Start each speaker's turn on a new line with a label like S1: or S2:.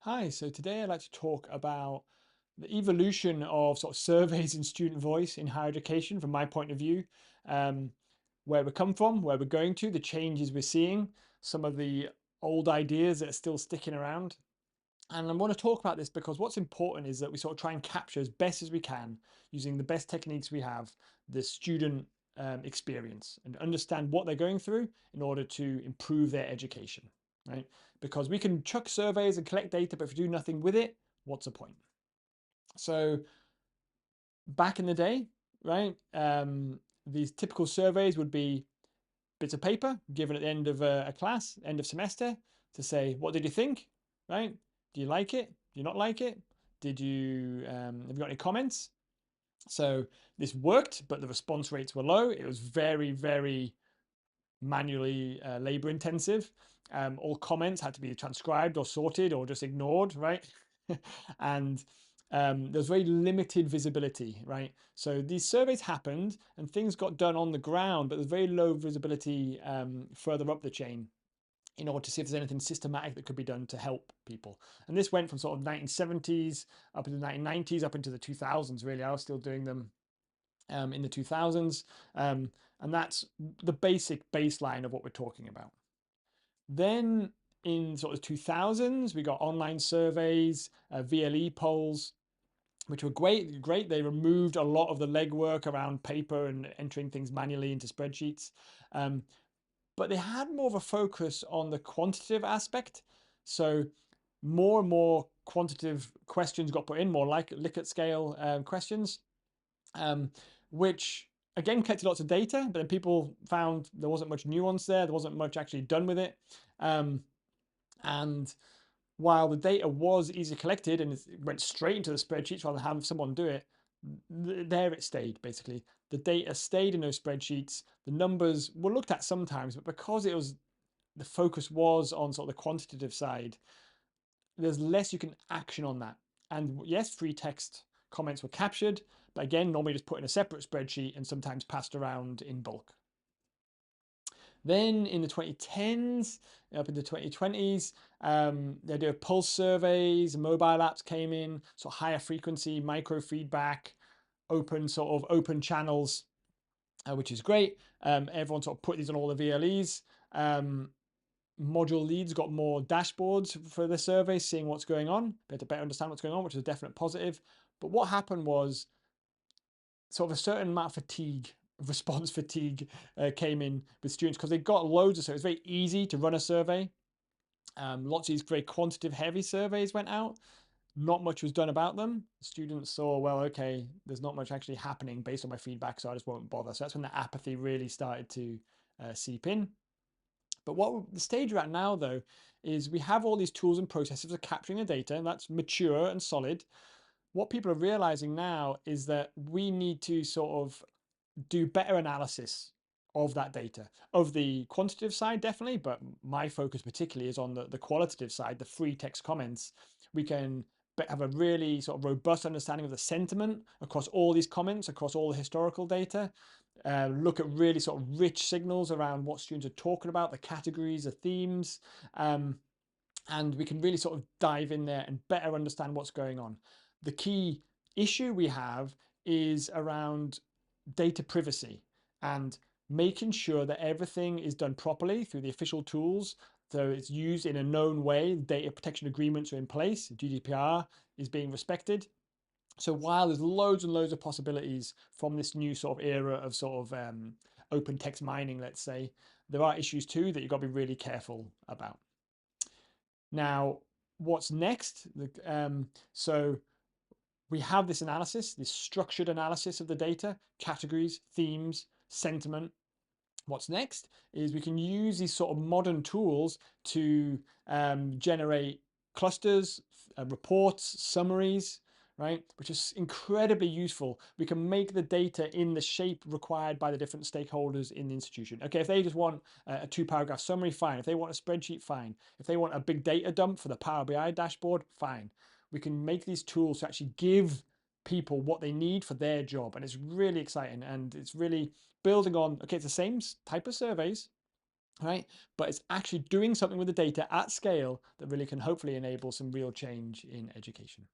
S1: Hi, so today I'd like to talk about the evolution of sort of surveys and student voice in higher education from my point of view, um, where we come from, where we're going to, the changes we're seeing, some of the old ideas that are still sticking around. And I want to talk about this because what's important is that we sort of try and capture as best as we can, using the best techniques we have, the student experience and understand what they're going through in order to improve their education, right? Because we can chuck surveys and collect data, but if we do nothing with it, what's the point? So back in the day, right, these typical surveys would be bits of paper given at the end of a class, end of semester, to say, what did you think, right? Do you like it? Do you not like it? Did you, have you got any comments? So this worked, but the response rates were low. It was very, very manually labor intensive. All comments had to be transcribed or sorted or just ignored, right? And there's very limited visibility, right? So these surveys happened and things got done on the ground, but there's very low visibility further up the chain in order to see if there's anything systematic that could be done to help people. And this went from sort of 1970s up into the 1990s, up into the 2000s, really. I was still doing them in the 2000s. And that's the basic baseline of what we're talking about. Then in sort of 2000s, we got online surveys, VLE polls, which were great. They removed a lot of the legwork around paper and entering things manually into spreadsheets. Um, but they had more of a focus on the quantitative aspect. So more and more quantitative questions got put in, more like Likert scale questions, um, which again collected lots of data, but then people found there wasn't much nuance there. There wasn't much actually done with it. Um, and while the data was easily collected and it went straight into the spreadsheets rather than having someone do it, there it stayed basically. The data stayed in those spreadsheets. The numbers were looked at sometimes, but because it was the focus was on sort of the quantitative side, there's less you can action on that. And yes, free text comments were captured, but again, normally just put in a separate spreadsheet and sometimes passed around in bulk. Then in the 2010s, up into the 2020s, the idea of pulse surveys, mobile apps came in, sort of higher frequency, micro feedback, open channels, which is great. Everyone sort of put these on all the VLEs. Module leads got more dashboards for the survey, seeing what's going on, to better understand what's going on, which is a definite positive. But what happened was sort of a certain amount of fatigue, response fatigue, came in with students because they got loads of surveys. It was very easy to run a survey. Lots of these very quantitative heavy surveys went out. Not much was done about them. Students saw, well, okay, there's not much actually happening based on my feedback, so I just won't bother. So that's when the apathy really started to seep in. But what the stage we're at now, though, is we have all these tools and processes for capturing the data, and that's mature and solid. What people are realizing now is that we need to sort of do better analysis of that data, of the quantitative side, definitely, but my focus particularly is on the qualitative side, the free text comments. We can have a really sort of robust understanding of the sentiment across all these comments, across all the historical data, look at really sort of rich signals around what students are talking about, the categories, the themes, um, and we can really sort of dive in there and better understand what's going on. The key issue we have is around data privacy and making sure that everything is done properly through the official tools. So it's used in a known way. Data protection agreements are in place. GDPR is being respected. So while there's loads and loads of possibilities from this new sort of era of sort of open text mining, let's say, there are issues too that you've got to be really careful about. Now, what's next? So we have this analysis, this structured analysis of the data, categories, themes, sentiment. What's next is we can use these sort of modern tools to generate clusters, reports, summaries, right? Which is incredibly useful. We can make the data in the shape required by the different stakeholders in the institution. Okay, if they just want a 2-paragraph summary, fine. If they want a spreadsheet, fine. If they want a big data dump for the Power BI dashboard, fine. We can make these tools to actually give people what they need for their job. And it's really exciting, and it's really building on, okay, it's the same type of surveys, right? But it's actually doing something with the data at scale that really can hopefully enable some real change in education.